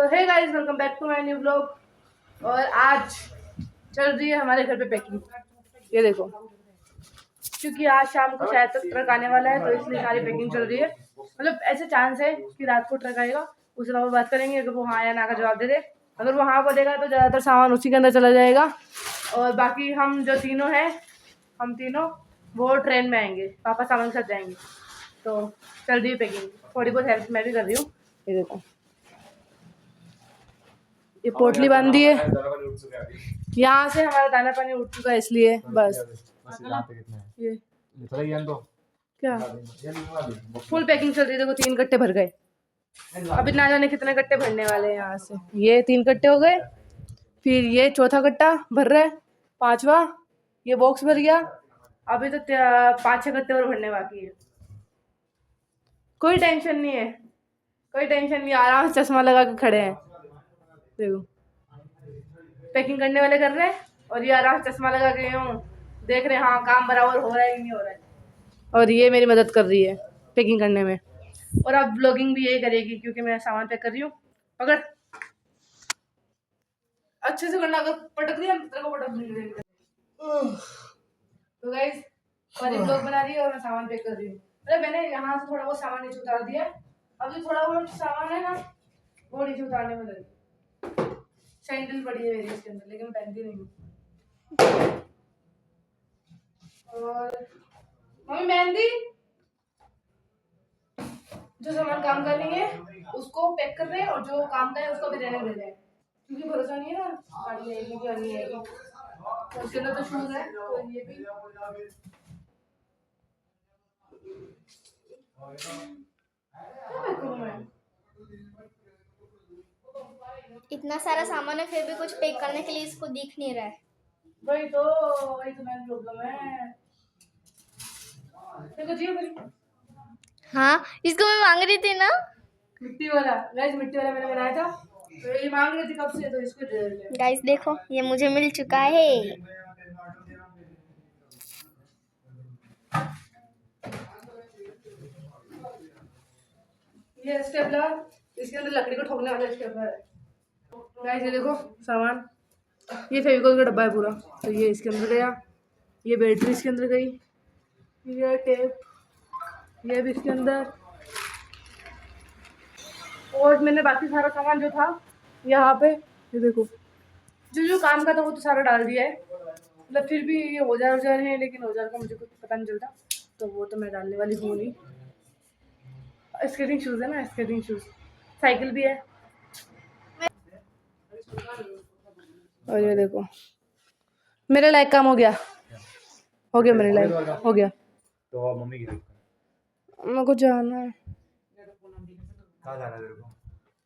तो hey guys, welcome back to my new blog. और आज चल रही है हमारे घर पे पैकिंग। ये देखो, क्योंकि आज शाम को शायद तक ट्रक आने वाला है, तो इसलिए सारी पैकिंग चल रही है। मतलब ऐसे चांस है कि रात को ट्रक आएगा, उसके बाद बात करेंगे अगर वो हाँ या ना का जवाब दे दे। अगर वो हाँ बोलेगा तो ज़्यादातर सामान उसी के अंदर चला जाएगा, और बाकी हम जो तीनों हैं, हम तीनों वो ट्रेन में आएंगे, पापा सामान के साथ जाएंगे। तो चल रही है पैकिंग, थोड़ी बहुत हेल्प मैं भी कर रही हूँ। ये देखो, ये पोटली बांध दी है। यहाँ से हमारा दाना पानी उठ चुका है, इसलिए बस ये क्या फुल पैकिंग चल रही है। देखो 3 कट्टे भर गए, अभी ना जाने कितने कट्टे भरने वाले हैं। यहाँ से ये 3 कट्टे हो गए, फिर ये चौथा कट्टा भर रहा है, 5वां ये बॉक्स भर गया। अभी तो 5-6 कट्टे और भरने बाकी है। कोई टेंशन नहीं है, कोई टेंशन नहीं, आराम से चश्मा लगा के खड़े हैं। देखो पैकिंग करने वाले कर रहे हैं, और ये आराम से चश्मा लगा के देख रहे हैं हाँ काम बराबर हो रहा है कि नहीं हो रहा है। और ये मेरी मदद कर रही है पैकिंग करने में, और अब ब्लॉगिंग भी यही करेगी क्योंकि मैं सामान पैक कर रही हूँ। अगर अच्छे से करना, अगर पटक दिया तेरे को पटक देंगे। तो गाइस और एक ब्लॉग बना रही है और मैं सामान पैक कर रही हूँ। अरे मैंने यहाँ से थोड़ा बहुत सामान नीचे उतार दिया, अभी थोड़ा बहुत सामान है ना वो नीचे उतारने में लगी। सैंडल पड़ी है मेरी इसके अंदर, लेकिन मैं पहनती नहीं हूँ। और मम्मी मेहंदी, जो सामान काम का नहीं है उसको पैक कर रहे हैं, और जो काम का है उसको भी रहने दे रहे हैं, क्योंकि भरोसा नहीं है ना गाड़ी आएगी कि नहीं आएगी। तो उसके अंदर तो शूज है, तो ये भी क्या करूं मैं। इतना सारा सामान है फिर भी कुछ पैक करने के लिए इसको दिख नहीं रहा है। वही तो मेन प्रॉब्लम है। देखो जी हाँ, इसको मैं मांग रही थी ना। मिट्टी वाला, गाइस मिट्टी वाला मैंने बनाया था, तो ये मांग रही थी कब से, तो इसको दे दिया। गाइस देखो, ये मुझे मिल चुका है। ये स्टेपलर, इसके अंदर लकड़ी को ठोकने वाला स्टेपलर है। गाइस ये देखो सामान, ये फेविकोल का डब्बा है पूरा, तो ये इसके अंदर गया, ये बैटरी इसके अंदर गई, ये टेप ये भी इसके अंदर, और मैंने बाकी सारा सामान जो था यहाँ पे, ये देखो जो जो काम का था वो तो सारा डाल दिया है। मतलब फिर भी ये औजार है, लेकिन औजार का मुझे कुछ पता नहीं चलता, तो वो तो मैं डालने वाली हूँ नहीं। स्केटिंग शूज़ है ना, स्केटिंग शूज़, साइकिल भी है। और ये देखो मेरे लायक काम हो गया, हो गया मेरे लायक, हो गया। तो मम्मी की मेरे को जाना है, कहाँ जाना है तेरे को?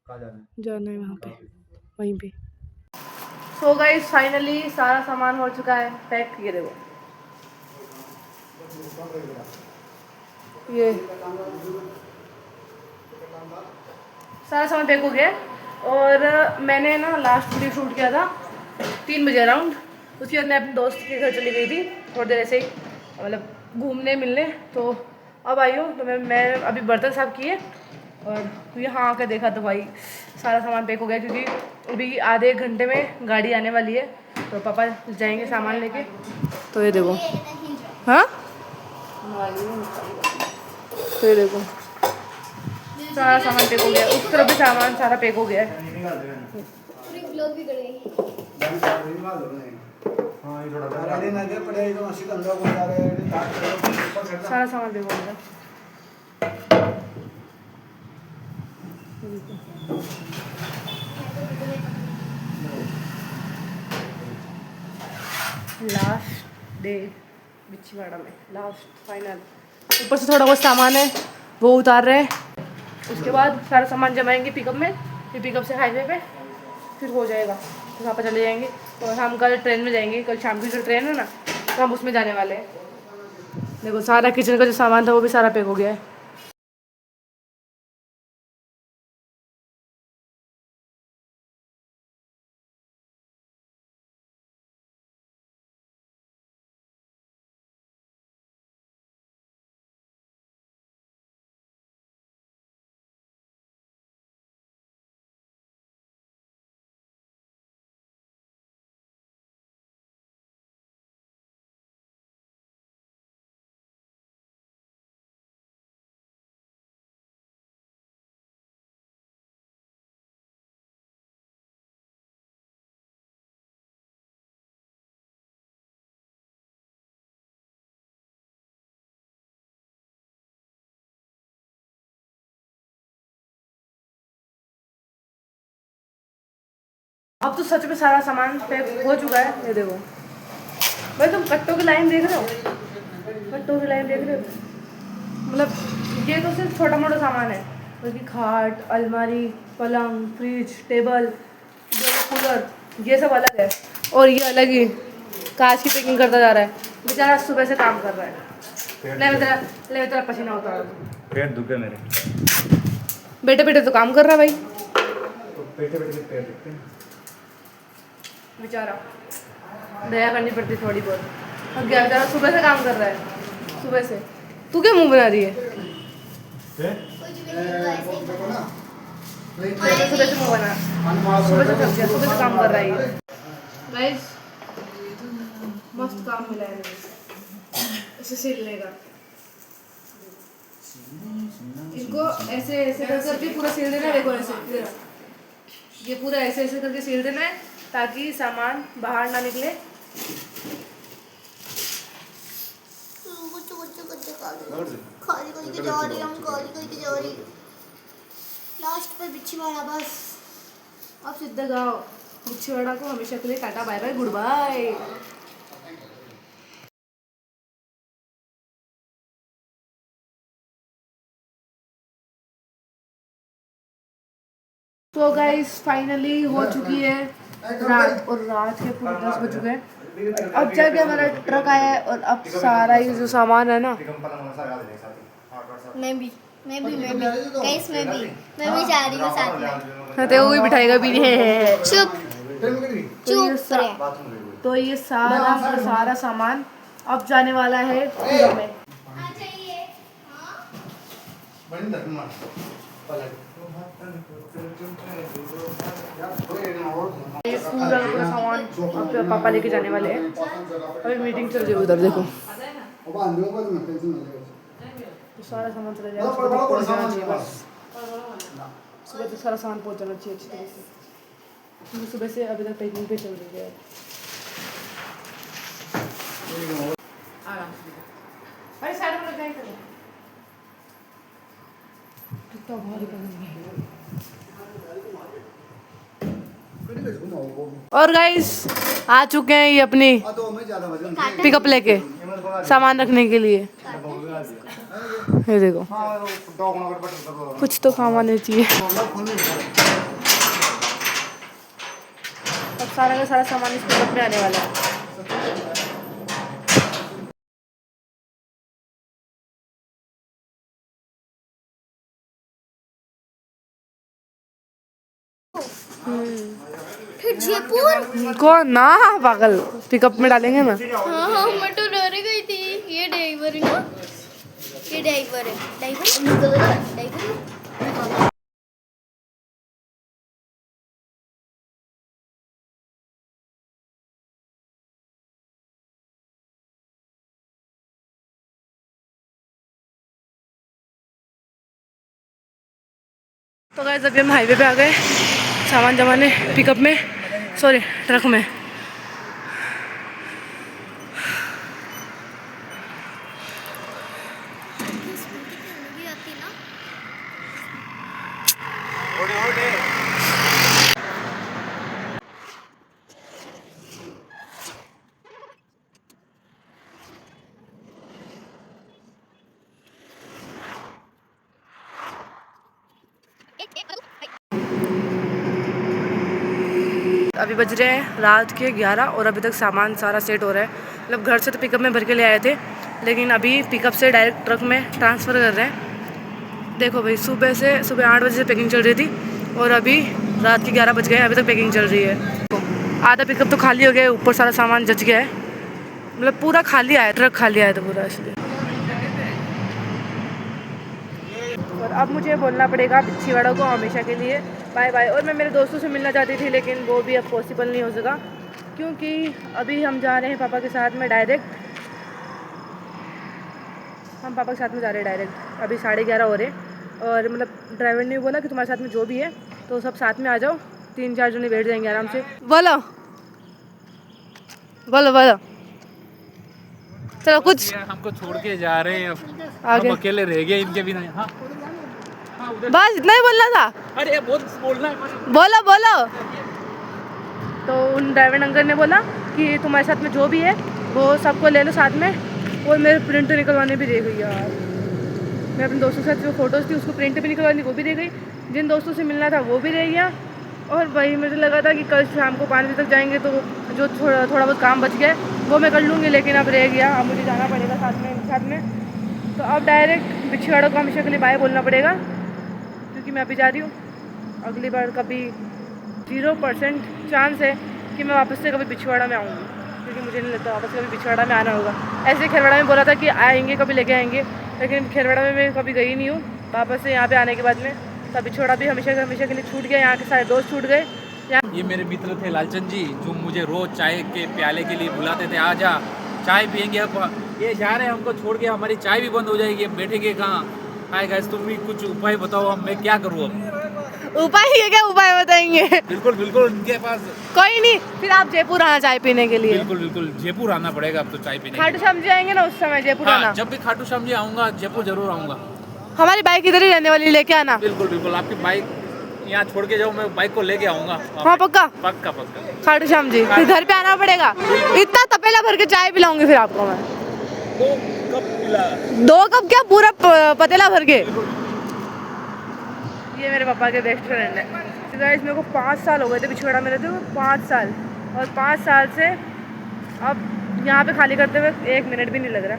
कहाँ जाना है? जाना है वहाँ पे, वहीं पे। सो गाइस फाइनली सारा सामान हो चुका है पैक। ये देखो ये सारा सामान पैक हो गया है। और मैंने ना लास्ट वीडियो शूट किया था 3 बजे अराउंड, उसके बाद मैं अपने दोस्त के घर चली गई थी थोड़ी देर ऐसे ही, मतलब घूमने मिलने। तो अब आई हूँ, तो मैं अभी बर्तन साफ किए और यहाँ आकर देखा तो भाई सारा सामान पैक हो गया, क्योंकि अभी आधे 1 घंटे में गाड़ी आने वाली है, तो पापा जाएंगे सामान लेके। तो ये देखो, हाँ तो ये देखो सारा सामान पैक हो गया, उस तरफ भी सामान सारा पैक हो गया है। सारा सामान पैक हो गया। लास्ट डे बिछवाड़ा में, लास्ट फाइनल। ऊपर से थोड़ा बहुत सामान है वो उतार रहे हैं, उसके बाद सारा सामान जमाएंगे पिकअप में, फिर पिकअप से हाईवे पे फिर हो जाएगा, तो वहाँ पर चले जाएंगे। और हम कल ट्रेन में जाएंगे, कल शाम की जो ट्रेन है ना, तो हम उसमें जाने वाले हैं। देखो सारा किचन का जो सामान था वो भी सारा पैक हो गया है। अब तो सच में सारा सामान पैक हो चुका है। ये देखो भाई, तुम कट्टों की लाइन देख रहे हो? कट्टों की लाइन देख रहे हो? मतलब ये तो सिर्फ छोटा मोटा सामान है, बल्कि खाट, अलमारी, पलंग, फ्रिज, टेबल, कूलर, ये सब अलग है। और ये अलग ही कांच की पैकिंग करता जा रहा है बेचारा, सुबह से काम कर रहा है। ले तेरा पसीना होता है। पेट दुख गया मेरे। बेटे बेटे तो काम कर रहा है भाई तो बैठे बैठे पैर दुखते हैं बेचारा, दया करनी पड़ती थोड़ी बहुत। और क्या बेचारा सुबह से काम कर रहा है, सुबह से। तू क्या मुंह बना रही है? सुबह से मुंह बना, सुबह से थक गया, सुबह से काम कर रहा है ये। गाइस मस्त काम मिला है इसे सिलने का। इनको ऐसे ऐसे करके पूरा सिल देना है। देखो ऐसे, ये पूरा ऐसे ऐसे करके सिल देना है ताकि सामान बाहर ना निकले। लास्ट पर बिच्छीवाड़ा बस। अब सीधा गाओ बिच्छीवाड़ा को हमेशा के लिए tata bye bye goodbye. तो गाइस फाइनली हो चुकी है रात, और रात के पूरे 10 बज चुके हैं। अब जाके हमारा ट्रक आया है, और अब सारा ये जो सामान है ना, मैं भी गाइस मैं भी जा रही हूँ साथ में। तो वो भी बिठाएगा भी नहीं है। चुप चुप रे। तो ये सारा का सारा सामान अब जाने वाला है पिकअप में। आ जाइए। ये पूरा पूरा सामान अब पापा लेके जाने वाले हैं। अभी मीटिंग चल रही है उधर, देखो तो सारा सामान चला जाएगा। पहुंच जाना चाहिए बस, सुबह तक सारा सामान पहुंच जाना चाहिए अच्छी तरह से, क्योंकि सुबह से अभी तक पैकिंग पे चल रही है। अरे साइड में लगाई करो, कितना भारी पकड़ है। और गाइस आ चुके हैं ये अपनी पिकअप लेके सामान रखने के लिए। ये देखो कुछ तो काम आने चाहिए। अब सारा का सारा सामान इस पिकअप में आने वाला है। फिर जयपुर कौन ना पागल, पिकअप में डालेंगे ना। हाँ मैं तो डर गई थी। ये ड्राइवर है ना, ये ड्राइवर है। ड्राइवर तो गाइस अभी हम हाईवे पे आ गए सामान जमाने, पिकअप में, सॉरी ट्रक में। अभी बज रहे हैं रात के 11 और अभी तक सामान सारा सेट हो रहा है। मतलब घर से तो पिकअप में भर के ले आए थे, लेकिन अभी पिकअप से डायरेक्ट ट्रक में ट्रांसफ़र कर रहे हैं। देखो भाई सुबह 8 बजे से पैकिंग चल रही थी और अभी रात के 11 बज गए, अभी तक पैकिंग चल रही है। आधा पिकअप तो खाली हो गया, ऊपर सारा सामान जच गया है, मतलब पूरा खाली आया, ट्रक खाली आया था पूरा, इसलिए। और अब मुझे बोलना पड़ेगा बिच्छीवाड़ा को हमेशा के लिए बाय बाय। और मैं मेरे दोस्तों से मिलना चाहती थी, लेकिन वो भी अब पॉसिबल नहीं हो सका, क्योंकि अभी हम जा रहे हैं पापा के साथ में डायरेक्ट। हम पापा के साथ में जा रहे हैं डायरेक्ट। अभी 11:30 हो रहे हैं, और मतलब ड्राइवर ने बोला कि तुम्हारे साथ में जो भी है तो सब साथ में आ जाओ, 3-4 जने बैठ जाएंगे आराम से। बोलो बोलो बोलो, चलो कुछ। हमको छोड़ के जा रहे हैं, आगे हम अकेले रह गए इनके बिना। हाँ बस इतना ही बोलना था। अरे बहुत बोलना है, बोलो बोलो तो उन ड्राइवर अंकल ने बोला कि तुम्हारे साथ में जो भी है वो सबको ले लो साथ में, और मेरे प्रिंट निकलवाने भी दे गई यार। मैं अपने दोस्तों के साथ जो फ़ोटोज़ थी उसको प्रिंट भी निकलवानी वो भी दे गई, जिन दोस्तों से मिलना था वो भी रह गया। और वही मुझे लगा था कि कल शाम को 5 बजे तक जाएंगे तो जो थोड़ा बहुत काम बच गया वो मैं कर लूँगी, लेकिन अब रह गया, अब मुझे जाना पड़ेगा साथ में। तो अब डायरेक्ट बिछवाड़ों को हमेशा के लिए बाय बोलना पड़ेगा, क्योंकि मैं अभी जा रही हूँ। अगली बार कभी 0% चांस है कि मैं वापस से कभी बिछवाड़ा में आऊँगी, क्योंकि मुझे नहीं लगता वापस कभी बिछवाड़ा में आना होगा। ऐसे खेरवाड़ा में बोला था कि आएंगे, कभी लेके आएंगे, लेकिन खेरवाड़ा में मैं कभी गई नहीं हूँ वापस से यहाँ पे आने के बाद में। तो बिछवाड़ा भी हमेशा के लिए छूट गया, यहाँ के सारे दोस्त छूट गए। ये मेरे मित्र थे लालचंद जी, जो मुझे रोज चाय के प्याले के लिए बुलाते थे, आजा चाय पियेंगे। अब ये जा रहे हैं हमको छोड़ के, हमारी चाय भी बंद हो जाएगी, अब बैठेंगे कहाँ। हाय गाइस, तुम भी कुछ उपाय बताओ, अब मैं क्या करूँ अब। उपाय है क्या? उपाय बताएंगे। बिल्कुल उनके पास। कोई नहीं, फिर आप जयपुर आना चाय पीने के लिए। बिल्कुल जयपुर आना पड़ेगा अब तो चाय पीने। खाटू श्याम जी आएंगे ना उस समय जयपुर आना। जब भी खाटू श्याम जी आऊँगा जयपुर जरूर आऊँगा। हमारी बाइक इधर ही रहने वाली, लेके आना। बिल्कुल आपकी बाइक यहाँ छोड़ के जाओ, मैं बाइक को लेके आऊँगा। हाँ पक्का खाटू श्याम जी, फिर घर पे आना पड़ेगा। इतना तपेला भर के चाय पिलाऊंगी फिर आपको मैं। 2 कप क्या, पूरा पतीला भर के। ये मेरे पापा के बेस्ट फ्रेंड है। तो गाइस मेरे को 5 साल हो गए थे बिछोड़ा में रहते हुए, 5 साल, और 5 साल से अब यहाँ पे खाली करते हुए 1 मिनट भी नहीं लग रहा।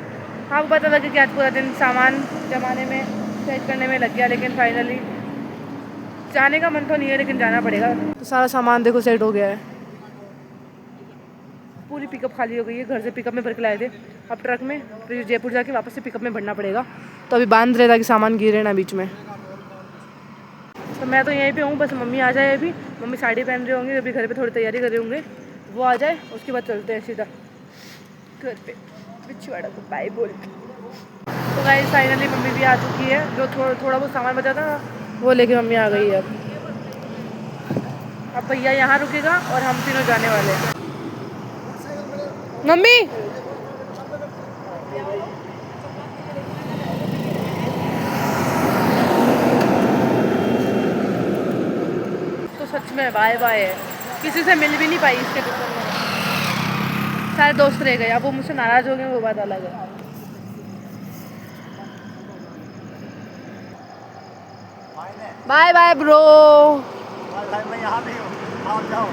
आपको पता लगे कि आज पूरा दिन सामान जमाने में सेट करने में लग गया, लेकिन फाइनली जाने का मन तो नहीं है, लेकिन जाना पड़ेगा। तो सारा सामान देखो सेट हो गया है, पूरी पिकअप खाली हो गई है। घर से पिकअप में भर के लाए थे, अब ट्रक में, फिर जयपुर जाके वापस से पिकअप में भरना पड़ेगा। तो अभी बांध रहे ताकि सामान गिरे ना बीच में। तो मैं तो यहीं पे हूँ, बस मम्मी आ जाए। अभी मम्मी साड़ी पहन रहे होंगे, अभी घर पे थोड़ी तैयारी कर रहे होंगे, वो आ जाए उसके बाद चलते हैं सीधा घर पे बिछवाड़ा को बाय बोल। तो गाइस फाइनली मम्मी भी आ चुकी है, जो थोड़ा बहुत सामान बचा था वो लेके मम्मी आ गई है। अब भैया यहाँ रुकेगा और हम तीनों जाने वाले हैं। मम्मी तो सच में बाय बाय है, किसी से मिल भी नहीं पाई इसके चक्कर में। सारे दोस्त रह गए, अब वो मुझसे नाराज हो गए, वो बात अलग है। Bye bye bro. मैं यहाँ नहीं हूँ, आओ जाओ।